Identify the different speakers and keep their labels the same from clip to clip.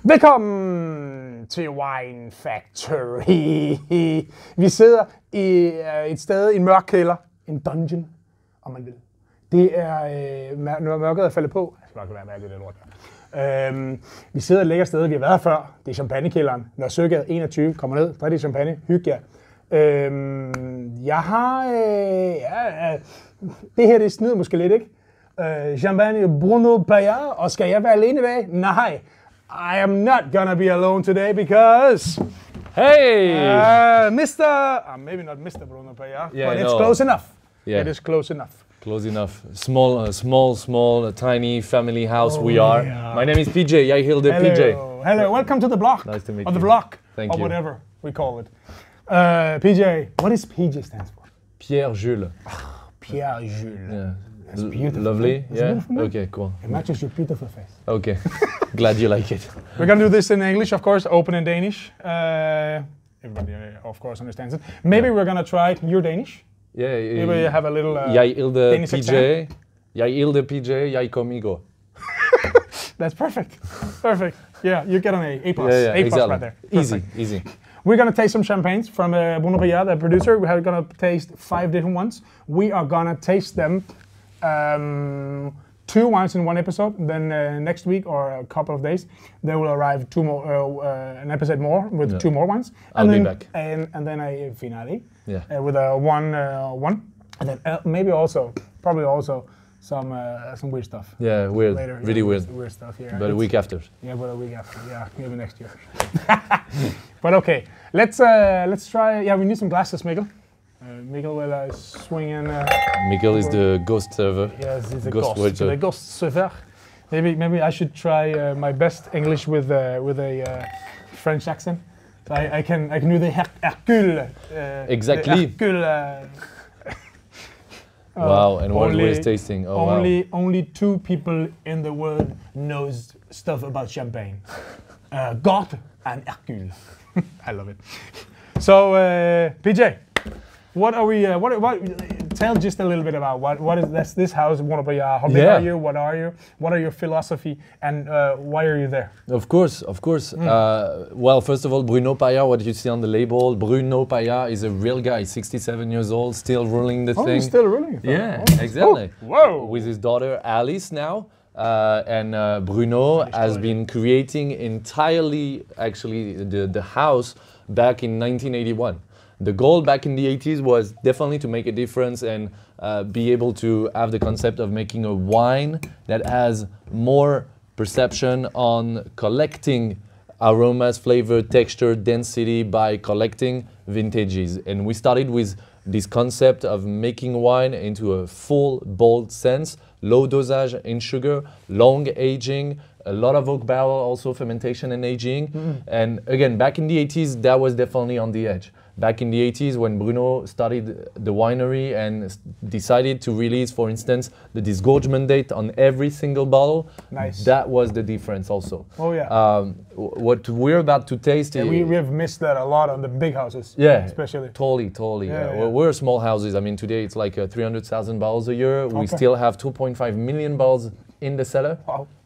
Speaker 1: Velkommen til Winefactory. Vi sidder i et sted i en mørk kælder, en dungeon, om man vil. Det er, når mørket er faldet på, det skal nok være mærkeligt, det lort der. Vi sidder et lækkert sted, vi har været før. Det er champagnekælderen. Når Søgade 21 kommer ned, drik champagne, hygge jer. Jeg har, det her det snyder måske lidt, ikke? Champagne Bruno Paillard, og skal jeg være alene i dag? Nej. I am not gonna be alone today because,
Speaker 2: hey,
Speaker 1: maybe not Mr. Bruno Paillard,
Speaker 2: yeah,
Speaker 1: but it's close enough.
Speaker 2: Yeah.
Speaker 1: It is close enough.
Speaker 2: Close enough. Small, tiny family house we are.
Speaker 1: Yeah.
Speaker 2: My name is PJ. I heal the
Speaker 1: Hello.
Speaker 2: PJ.
Speaker 1: Hello, welcome to the block.
Speaker 2: Nice to meet
Speaker 1: or the
Speaker 2: you.
Speaker 1: block.
Speaker 2: Thank
Speaker 1: or
Speaker 2: you.
Speaker 1: whatever we call it. PJ, what does PJ stands for?
Speaker 2: Pierre Jules.
Speaker 1: Pierre Jules.
Speaker 2: Yeah.
Speaker 1: That's beautiful.
Speaker 2: Lovely.
Speaker 1: It's
Speaker 2: Yeah.
Speaker 1: beautiful,
Speaker 2: Okay. Cool.
Speaker 1: It matches your beautiful face.
Speaker 2: Okay. Glad you like it.
Speaker 1: We're gonna do this in English, of course, open in Danish. Everybody, of course, understands it. Maybe we're gonna try your Danish.
Speaker 2: Yeah.
Speaker 1: Maybe you have a little
Speaker 2: Jeg ilde
Speaker 1: Danish
Speaker 2: PJ.
Speaker 1: accent.
Speaker 2: Jeg ilde PJ. Jeg kom i går.
Speaker 1: That's perfect. Perfect. Yeah, you get an A+.
Speaker 2: Yeah,
Speaker 1: A+
Speaker 2: exactly.
Speaker 1: right there.
Speaker 2: Easy,
Speaker 1: Perfect.
Speaker 2: easy.
Speaker 1: We're gonna taste some champagnes from Bruno Paillard, the producer. We're gonna taste 5 different ones. We are gonna taste them 2 wines in one episode. Then next week or a couple of days, there will arrive 2 more, an episode more with 2 more wines.
Speaker 2: I'll be back.
Speaker 1: And then a finale
Speaker 2: Yeah.
Speaker 1: with a one, and then maybe also, probably also some weird stuff.
Speaker 2: Yeah, weird.
Speaker 1: Later,
Speaker 2: Really weird.
Speaker 1: Weird stuff. Yeah.
Speaker 2: But a week after.
Speaker 1: Yeah, but a week after. Yeah, maybe next year. But okay, let's try. Yeah, we need some glasses, Mikkel. Mikkel will swing in.
Speaker 2: Mikkel is the ghost server.
Speaker 1: Yes, he's a
Speaker 2: Ghost
Speaker 1: ghost.
Speaker 2: waiter.
Speaker 1: The ghost server. Maybe I should try my best English with a French accent. So I can do the Hercule.
Speaker 2: Exactly.
Speaker 1: The Hercule.
Speaker 2: Wow, and what we're tasting. Oh, wow.
Speaker 1: Only 2 people in the world knows stuff about champagne. God and Hercule. I love it. So, PJ, what are we? What? Tell just a little bit about what is this house? How big are you? What are you? What are your philosophy? And why are you there?
Speaker 2: Of course. Well, first of all, Bruno Paillard, what you see on the label, Bruno Paillard is a real guy, 67 years old, still ruling the thing.
Speaker 1: He's still ruling it.
Speaker 2: Yeah,
Speaker 1: Oh.
Speaker 2: exactly.
Speaker 1: Oh, whoa!
Speaker 2: With his daughter Alice now. And Bruno has been creating entirely, actually, the house back in 1981. The goal back in the 80s was definitely to make a difference and be able to have the concept of making a wine that has more perception on collecting aromas, flavor, texture, density by collecting vintages. And we started with this concept of making wine into a full, bold sense, low dosage in sugar, long aging, a lot of oak barrel, also fermentation and aging. And again, back in the 80s, that was definitely on the edge. Back in the 80s, when Bruno started the winery and decided to release, for instance, the disgorgement date on every single bottle,
Speaker 1: nice.
Speaker 2: That was the difference also.
Speaker 1: Oh yeah.
Speaker 2: What we're about to taste is...
Speaker 1: We have missed that a lot on the big houses.
Speaker 2: Yeah,
Speaker 1: especially.
Speaker 2: Totally.
Speaker 1: Yeah.
Speaker 2: We're small houses. I mean, today it's like 300,000 barrels a year. We still have 2.5 million barrels in the cellar,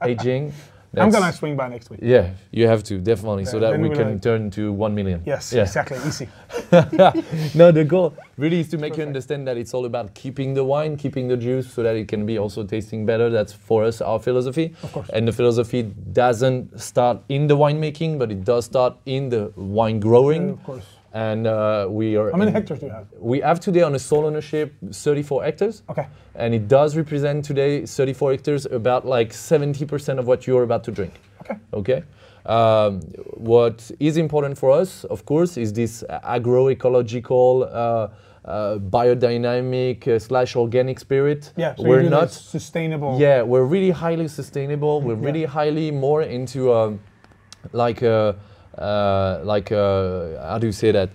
Speaker 2: aging.
Speaker 1: I'm gonna swing by next week.
Speaker 2: Yeah, you have to, definitely, so that we
Speaker 1: will
Speaker 2: can turn to 1 million.
Speaker 1: Yes,
Speaker 2: yeah.
Speaker 1: Exactly, easy.
Speaker 2: No, the goal really is to make you understand that it's all about keeping the wine, keeping the juice, so that it can be also tasting better. That's for us, our philosophy.
Speaker 1: Of course.
Speaker 2: And the philosophy doesn't start in the winemaking, but it does start in the wine growing.
Speaker 1: Of course.
Speaker 2: And we are...
Speaker 1: How many hectares do you have?
Speaker 2: We have today on a sole ownership 34 hectares.
Speaker 1: Okay.
Speaker 2: And it does represent today 34 hectares, about like 70% of what you're about to drink. Okay. What is important for us, of course, is this agroecological, biodynamic / organic spirit.
Speaker 1: Yeah, so
Speaker 2: we're
Speaker 1: you do
Speaker 2: not
Speaker 1: sustainable.
Speaker 2: Yeah, we're really highly sustainable. We're really highly more into how do you say that?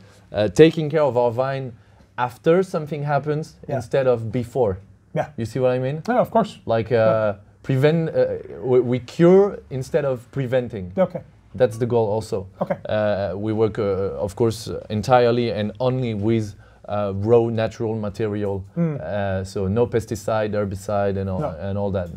Speaker 2: Taking care of our vine after something happens instead of before. Yeah. You see what I mean?
Speaker 1: Yeah, of course.
Speaker 2: Like prevent, we cure instead of preventing.
Speaker 1: Okay.
Speaker 2: That's the goal also.
Speaker 1: Okay.
Speaker 2: We work, of course, entirely and only with raw natural material, so no pesticide, herbicide, and all that.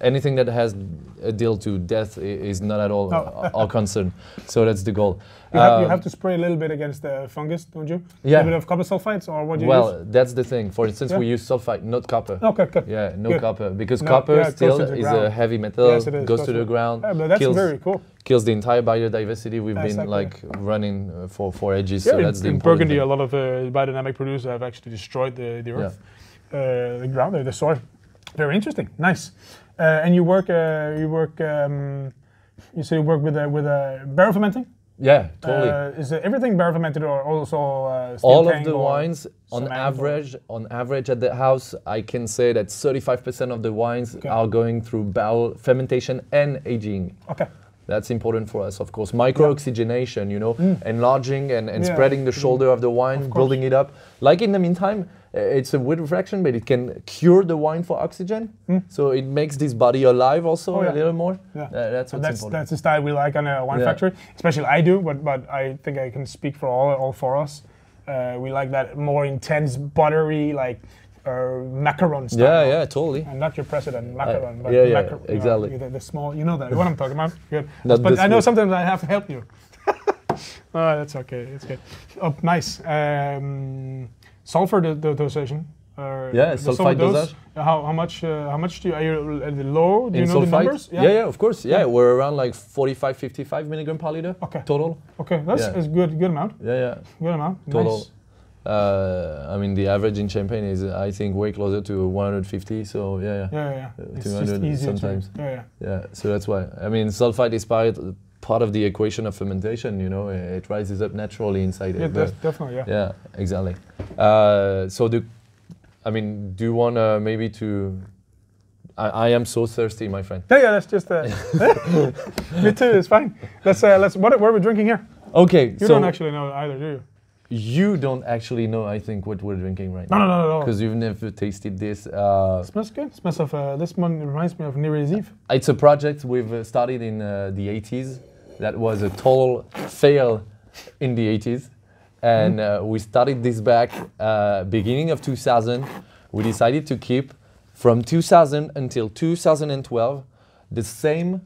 Speaker 2: Anything that has a deal to death is not at all our concern. So that's the goal.
Speaker 1: You have to spray a little bit against the fungus, don't you?
Speaker 2: Yeah.
Speaker 1: A bit of copper sulfites, or what do you use?
Speaker 2: Well, that's the thing. For instance, we use sulfite, not copper.
Speaker 1: Okay, good.
Speaker 2: Yeah, no copper, because copper still is a heavy metal.
Speaker 1: Yes, it is.
Speaker 2: Goes to the ground.
Speaker 1: Yeah, but that's very cool.
Speaker 2: Kills the entire biodiversity. We've been like running for ages. So that's the
Speaker 1: in
Speaker 2: important
Speaker 1: Burgundy,
Speaker 2: thing.
Speaker 1: a lot of biodynamic producers have actually destroyed the earth, the ground, the soil. Very interesting. Nice. And you work. You say you work with barrel fermenting.
Speaker 2: Yeah, totally.
Speaker 1: Is everything barrel fermented, or also
Speaker 2: all of the wines on average at the house? I can say that 35% of the wines are going through barrel fermentation and aging.
Speaker 1: Okay.
Speaker 2: That's important for us, of course. Micro-oxygenation, you know, enlarging and spreading the shoulder of the wine, building it up. Like in the meantime, it's a wood refraction, but it can cure the wine for oxygen. So it makes this body alive also a little more. Yeah. That's what's important. That's
Speaker 1: the style we like on a Winefactory. Especially I do, but I think I can speak for all four of us. We like that more intense, buttery, like macaron style.
Speaker 2: Yeah, totally.
Speaker 1: And not your president, macaron. But
Speaker 2: exactly.
Speaker 1: The small, you know that, what I'm talking about. Good. But I know sometimes I have to help you. Oh, that's okay. It's good. Oh, nice. Sulfur dosation.
Speaker 2: Sulfite dosage.
Speaker 1: How much do you, are you at the low? Do you know
Speaker 2: sulfite?
Speaker 1: The numbers?
Speaker 2: Yeah, of course. Yeah, we're around like 45, 55 milligram per liter total.
Speaker 1: Okay, that's good amount.
Speaker 2: Yeah.
Speaker 1: Good amount.
Speaker 2: Total.
Speaker 1: Nice.
Speaker 2: I mean, the average in Champagne is, I think, way closer to 150. So
Speaker 1: Yeah.
Speaker 2: 200 sometimes.
Speaker 1: Yeah.
Speaker 2: So that's why. I mean, sulfite is part of the equation of fermentation. You know, it rises up naturally inside it.
Speaker 1: Definitely.
Speaker 2: Yeah, exactly. Do you want maybe to? I am so thirsty, my friend.
Speaker 1: Yeah. That's just. Me too. It's fine. Let's. What are we drinking here?
Speaker 2: Okay.
Speaker 1: You don't actually know either, do you?
Speaker 2: You don't actually know, I think, what we're drinking right
Speaker 1: now. No.
Speaker 2: Because you've never tasted this.
Speaker 1: It smells good. It smells of, this one reminds me of New Year's Eve.
Speaker 2: It's a project we've started in the 80s. That was a total fail in the 80s. And we started this back beginning of 2000. We decided to keep from 2000 until 2012 the same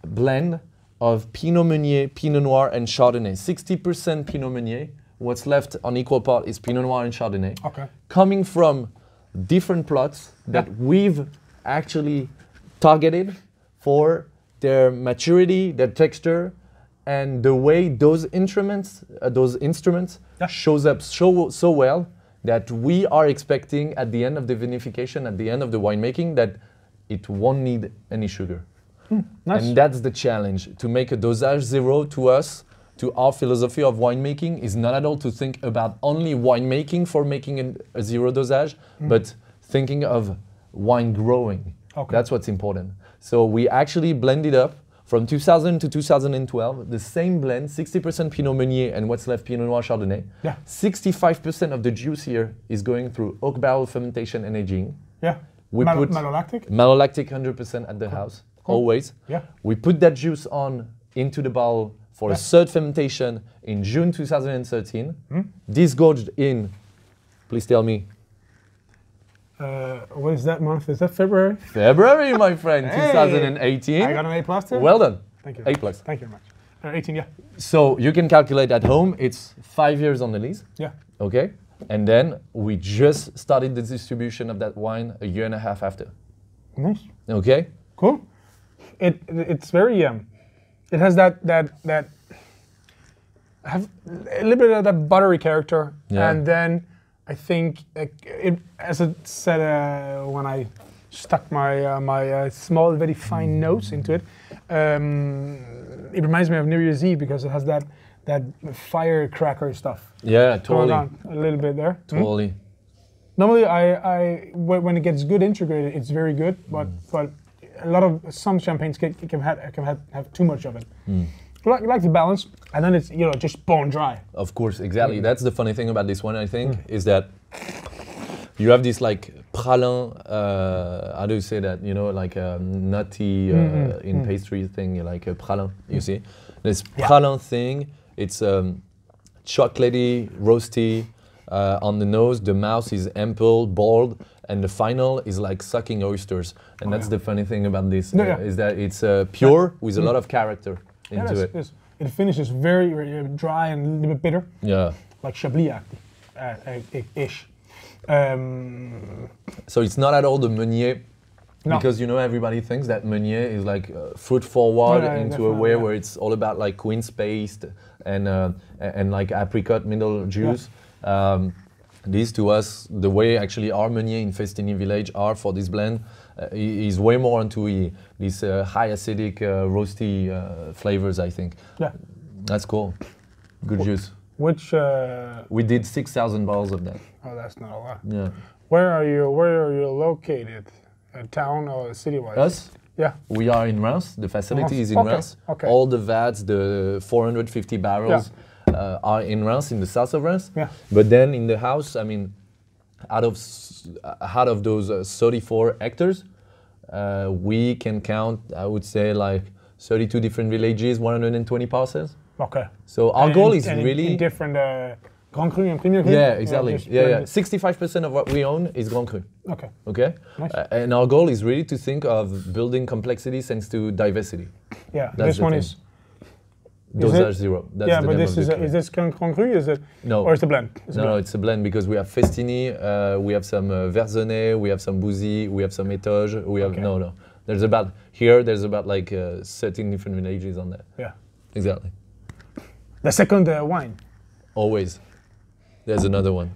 Speaker 2: blend of Pinot Meunier, Pinot Noir, and Chardonnay. 60% Pinot Meunier. What's left on equal part is Pinot Noir and Chardonnay.
Speaker 1: Okay.
Speaker 2: Coming from different plots that we've actually targeted for their maturity, their texture, and the way those instruments shows up so well that we are expecting at the end of the vinification, at the end of the winemaking, that it won't need any sugar.
Speaker 1: Nice.
Speaker 2: And that's the challenge, to make a dosage zero to us. To our philosophy of winemaking is not at all to think about only winemaking for making a zero dosage, but thinking of wine growing. Okay. That's what's important. So we actually blended up from 2000 to 2012, the same blend, 60% Pinot Meunier and what's left Pinot Noir Chardonnay. 65% of the juice here is going through oak barrel fermentation and aging. We put
Speaker 1: malolactic?
Speaker 2: Malolactic 100% at the house, always. We put that juice into the barrel for a third fermentation in June 2013. Disgorged in, please tell me.
Speaker 1: What is that month? Is that February?
Speaker 2: February, my friend, 2018.
Speaker 1: I got an A+ too?
Speaker 2: Well done.
Speaker 1: Thank you.
Speaker 2: A+.
Speaker 1: Thank you very much. 18, yeah.
Speaker 2: So you can calculate at home, it's 5 years on the lease.
Speaker 1: Yeah.
Speaker 2: Okay. And then we just started the distribution of that wine a year and a half after.
Speaker 1: Nice.
Speaker 2: Okay.
Speaker 1: Cool. It's very it has that have a little bit of that buttery character, and then I think as I said when I stuck my small, very fine notes into it, it reminds me of New Year's Eve because it has that firecracker stuff.
Speaker 2: Yeah, totally.
Speaker 1: Going on a little bit there.
Speaker 2: Totally.
Speaker 1: Normally, when it gets good integrated, it's very good, but a lot of some champagnes can have too much of it. You like the balance, and then it's just bone dry.
Speaker 2: Of course, exactly. That's the funny thing about this one, I think, is that you have this like pralin. How do you say that? Like a nutty in pastry thing, like a pralin. You see, this pralin thing. It's chocolatey, roasty. On the nose, the mouth is ample, bold, and the final is like sucking oysters. And that's the funny thing about this, is that it's pure with a lot of character into it.
Speaker 1: Yes. It finishes very, very dry and a little bit bitter.
Speaker 2: Yeah.
Speaker 1: Like Chablis-ish.
Speaker 2: So it's not at all the Meunier,
Speaker 1: no.
Speaker 2: because you know everybody thinks that Meunier is like fruit forward into a way where it's all about like quince paste and like apricot middle juice. Yeah. These to us, the way actually our Meunier in Festini Village are for this blend is way more into these high acidic, roasty flavors, I think.
Speaker 1: Yeah.
Speaker 2: That's cool. Good juice.
Speaker 1: Which
Speaker 2: we did 6,000 bottles of that.
Speaker 1: Oh, that's not a lot.
Speaker 2: Yeah.
Speaker 1: Where are you located? A town or city-wise?
Speaker 2: Us?
Speaker 1: Yeah.
Speaker 2: We are in Reims. The facility is in Reims.
Speaker 1: Okay.
Speaker 2: All the vats, the 450 barrels are in Reims, in the south of Reims.
Speaker 1: Yeah.
Speaker 2: But then in the house, I mean, out of those 34 hectares, we can count, I would say, like 32 different villages, 120 parcels.
Speaker 1: Okay.
Speaker 2: So our goal is really
Speaker 1: in different Grand Cru and Premier Cru.
Speaker 2: Yeah, exactly. Yeah. 65% of what we own is Grand Cru.
Speaker 1: Okay.
Speaker 2: Okay.
Speaker 1: Nice.
Speaker 2: And our goal is really to think of building complexity thanks to diversity.
Speaker 1: Yeah.
Speaker 2: That's
Speaker 1: this one
Speaker 2: thing.
Speaker 1: is.
Speaker 2: Dosage zero. That's
Speaker 1: yeah,
Speaker 2: the
Speaker 1: but
Speaker 2: name
Speaker 1: this
Speaker 2: of the
Speaker 1: is this Grand Cru? Is it?
Speaker 2: No.
Speaker 1: Or is it a blend?
Speaker 2: No, it's a blend because we have Festini, we have some Versonnet, we have some Bouzy, we have some Étoge, we have no. There's about like 13 different villages on that.
Speaker 1: Yeah.
Speaker 2: Exactly.
Speaker 1: The second wine.
Speaker 2: Always. There's another one.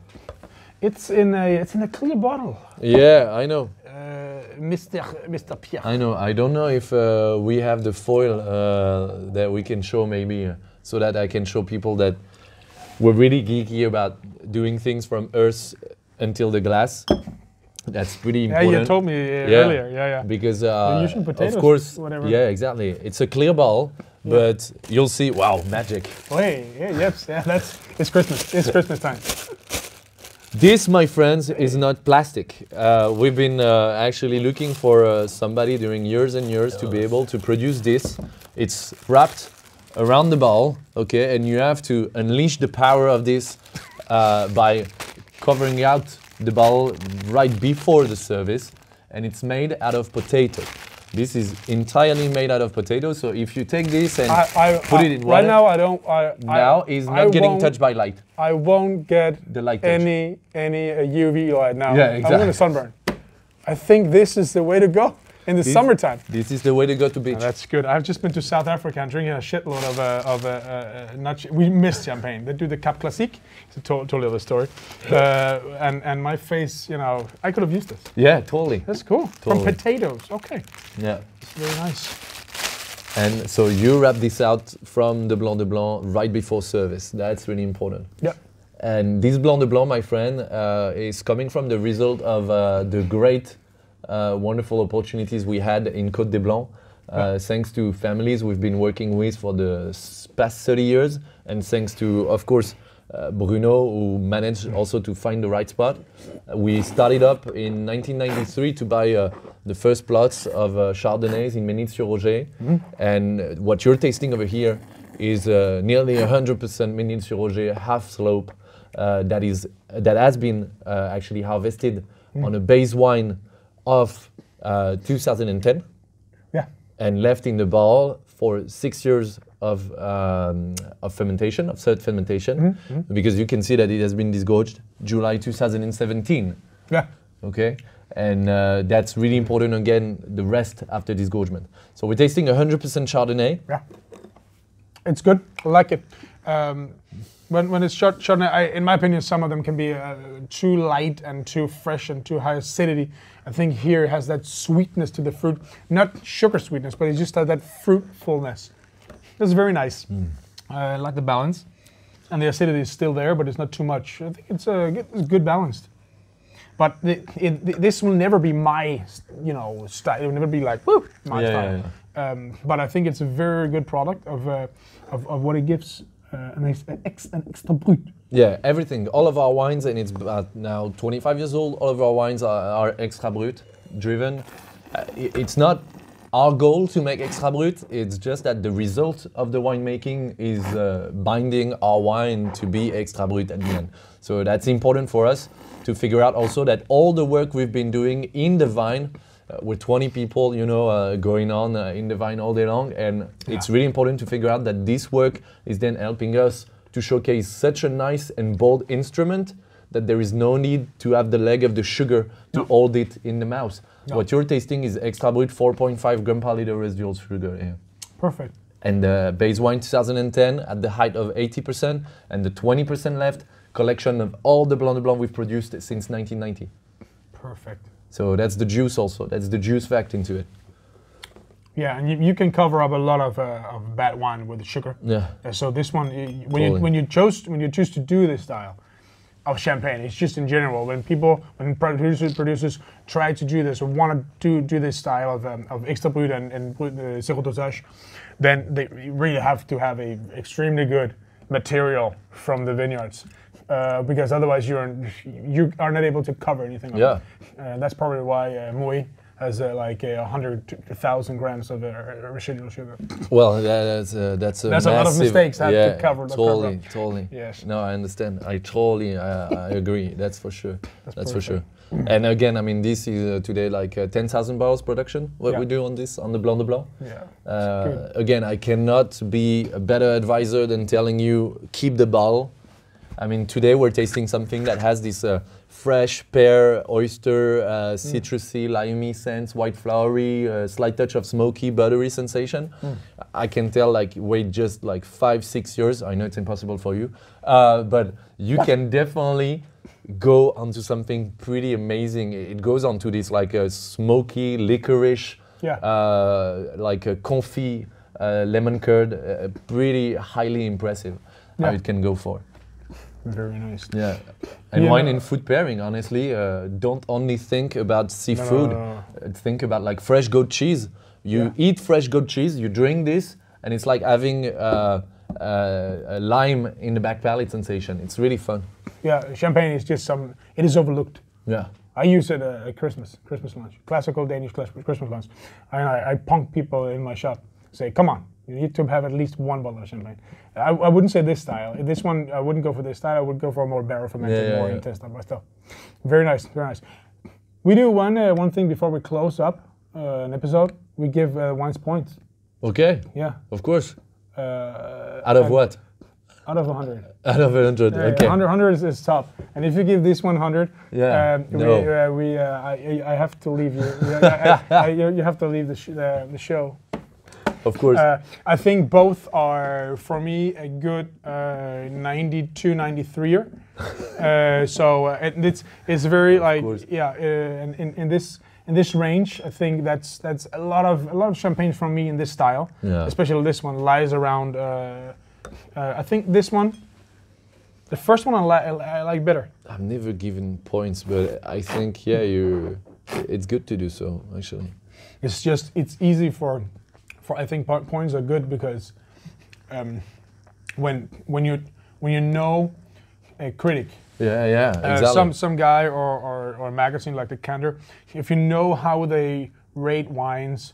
Speaker 1: It's in a clear bottle.
Speaker 2: Yeah, I know.
Speaker 1: Mr. Pierre.
Speaker 2: I know. I don't know if we have the foil that we can show maybe so that I can show people that we're really geeky about doing things from earth until the glass. That's pretty important.
Speaker 1: Yeah, you told me earlier. Yeah.
Speaker 2: Because
Speaker 1: using potatoes,
Speaker 2: of course,
Speaker 1: whatever.
Speaker 2: Yeah, exactly. It's a clear bottle, but you'll see. Wow, magic!
Speaker 1: It's Christmas. It's Christmas time.
Speaker 2: This, my friends, is not plastic. We've been actually looking for somebody during years and years to be able to produce this. It's wrapped around the bottle, okay, and you have to unleash the power of this by covering out the bottle right before the service, and it's made out of potato. This is entirely made out of potato, so if you take this and put it in water...
Speaker 1: Right now,
Speaker 2: now it's not getting touched by light.
Speaker 1: I won't get
Speaker 2: the light
Speaker 1: any UV light now.
Speaker 2: Yeah, exactly.
Speaker 1: I'm going to sunburn. I think this is the way to go in the summertime.
Speaker 2: This is the way to go to beach.
Speaker 1: Oh, that's good. I've just been to South Africa and drinking a shitload we missed champagne. They do the Cap Classique. It's a totally other story. And my face, you know, I could have used this.
Speaker 2: Yeah, totally.
Speaker 1: That's cool.
Speaker 2: Totally.
Speaker 1: From potatoes. Okay.
Speaker 2: Yeah.
Speaker 1: It's very nice.
Speaker 2: And so you wrap this out from the Blanc de Blanc right before service. That's really important.
Speaker 1: Yeah.
Speaker 2: And this Blanc de Blanc, my friend, is coming from the result of the great wonderful opportunities we had in Côte des Blancs, thanks to families we've been working with for the past 30 years, and thanks to, of course, Bruno, who managed also to find the right spot. We started up in 1993 to buy the first plots of Chardonnays in Ménil-sur-Roger, and what you're tasting over here is nearly 100% Ménil-sur-Roger half slope that has been actually harvested on a base wine of 2010, and left in the barrel for 6 years of fermentation, of third fermentation, because you can see that it has been disgorged July 2017.
Speaker 1: Yeah.
Speaker 2: Okay, and that's really important. Again, the rest after disgorgement. So we're tasting 100% Chardonnay.
Speaker 1: Yeah, it's good. I like it. When it's Chardonnay, in my opinion, some of them can be too light and too fresh and too high acidity. I think here it has that sweetness to the fruit, not sugar sweetness, but it just has that fruitfulness. It's very nice. I like the balance, and the acidity is still there, but it's not too much. I think it's good balanced. But this will never be my, style. It will never be like my style. Yeah. But I think it's a very good product of what it gives. An extra brut.
Speaker 2: Yeah, everything. All of our wines, and it's about now 25 years old, all of our wines are extra brut driven. It's not our goal to make Extra Brut, it's just that the result of the winemaking is binding our wine to be Extra Brut at the end. So that's important for us to figure out also that all the work we've been doing in the vine, with 20 people, you know, going on in the vine all day long, and it's really important to figure out that this work is then helping us to showcase such a nice and bold instrument that there is no need to have the leg of the sugar to hold it in the mouth. What you're tasting is Extra Brut 4.5 gram per liter residual sugar. Yeah.
Speaker 1: Perfect.
Speaker 2: And the base wine 2010 at the height of 80%, and the 20% left collection of all the Blanc de Blanc we've produced since 1990.
Speaker 1: Perfect.
Speaker 2: So that's the juice also. That's the juice fact into it.
Speaker 1: Yeah, and you can cover up a lot of bad wine with sugar.
Speaker 2: Yeah.
Speaker 1: So this one, when you choose to do this style of champagne, it's just in general when producers try to do this or want to do this style of Extra Brut and zero dosage, then they really have to have a extremely good material from the vineyards. Because otherwise you are not able to cover anything.
Speaker 2: Yeah.
Speaker 1: That's probably why Moët has like 100,000 grams of residual sugar.
Speaker 2: Well, that's a massive,
Speaker 1: a lot of mistakes to cover.
Speaker 2: Totally.
Speaker 1: Yes.
Speaker 2: No, I understand. I totally I agree. That's for sure. That's for sure. And again, I mean, this is today like 10,000 barrels production. What we do on this, on the Blanc de Blanc.
Speaker 1: Yeah.
Speaker 2: Again, I cannot be a better advisor than telling you keep the bottle. I mean, today we're tasting something that has this fresh pear, oyster, citrusy, limey scents, white flowery, slight touch of smoky, buttery sensation. I can tell, like, wait just like 5-6 years. I know it's impossible for you, but you can definitely go onto something pretty amazing. It goes onto this like a smoky, licorice, like a confit, lemon curd, pretty highly impressive how it can go for.
Speaker 1: Very nice.
Speaker 2: Yeah, and wine and food pairing, honestly, don't only think about seafood, think about like fresh goat cheese. You eat fresh goat cheese, you drink this, and it's like having a lime in the back palate sensation. It's really fun.
Speaker 1: Yeah, champagne is just it is overlooked.
Speaker 2: Yeah.
Speaker 1: I use it at Christmas lunch, classical Danish Christmas lunch. I punk people in my shop, say, come on, you need to have at least one bottle of champagne. I wouldn't say this style. This one, I wouldn't go for this style. I would go for a more barrel fermented, more intense style, but still. Very nice, very nice. We do one thing before we close up an episode. We give wines points.
Speaker 2: Okay.
Speaker 1: Yeah.
Speaker 2: Of course. Out of what?
Speaker 1: Out of 100.
Speaker 2: Out of 100, okay.
Speaker 1: 100 is top. And if you give this 100, I have to leave you. You have to leave the show.
Speaker 2: Of course.
Speaker 1: I think both are, for me, a good 92, 93er. It's very like, in this range, I think that's a lot of champagne from me in this style. Yeah. Especially this one lies around. I think this one, the first one I like better.
Speaker 2: I've never given points, but I think it's good to do so actually.
Speaker 1: It's easy for I think points are good because when you know a critic,
Speaker 2: exactly.
Speaker 1: Some guy or a magazine like the Canter, if you know how they rate wines,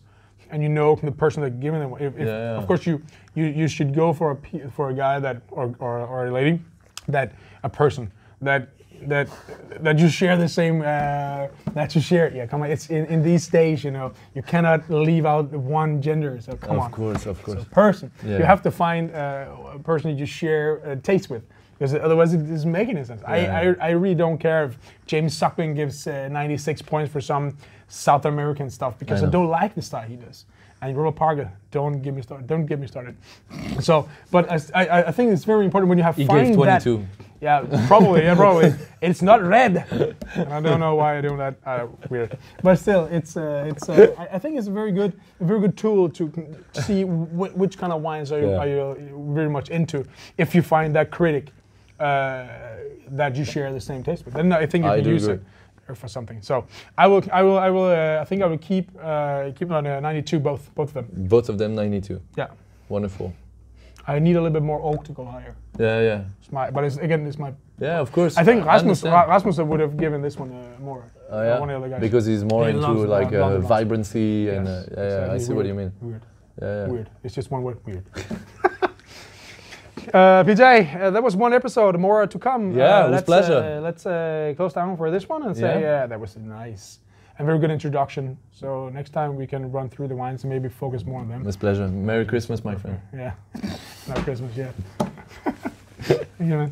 Speaker 1: and you know the person that's giving them, of course you should go for a guy that or a lady that you share the same that you share. Yeah, come on. It's in these days, you know, you cannot leave out one gender. So come on.
Speaker 2: Of course.
Speaker 1: So person. Yeah. You have to find a person that you share a taste with, because otherwise it doesn't make any sense. Yeah. I really don't care if James Suckling gives 96 points for some South American stuff, because I don't like the style he does. And Robert Parker, don't get me started. So, but I think it's very important when you have
Speaker 2: he gave 22. That.
Speaker 1: Yeah, probably. It's not red. And I don't know why I do that. Weird. But still, I think it's a very good tool to see which kind of wines are you very much into. If you find that critic that you share the same taste with, then I think you can use it for something. So I think I will keep on 92 both of them.
Speaker 2: Both of them 92.
Speaker 1: Yeah.
Speaker 2: Wonderful.
Speaker 1: I need a little bit more oak to go higher.
Speaker 2: Yeah.
Speaker 1: But it's my
Speaker 2: Yeah, of course.
Speaker 1: I think
Speaker 2: I understand.
Speaker 1: Rasmus would have given this one more.
Speaker 2: Oh, yeah?
Speaker 1: One of the other guys.
Speaker 2: Because he's more
Speaker 1: He
Speaker 2: into
Speaker 1: loves,
Speaker 2: like
Speaker 1: blonde blondes.
Speaker 2: vibrancy and
Speaker 1: Yes,
Speaker 2: yeah, I
Speaker 1: exactly.
Speaker 2: see what you mean.
Speaker 1: Weird.
Speaker 2: Yeah.
Speaker 1: Weird. It's just one word. Weird. PJ, that was one episode. More to come.
Speaker 2: Yeah, it was pleasure.
Speaker 1: Let's close down for this one and say, yeah, that was nice and very good introduction. So next time we can run through the wines and maybe focus more on them.
Speaker 2: It's pleasure. Merry Christmas, my friend.
Speaker 1: Yeah. Not Christmas yet. Thank you, man.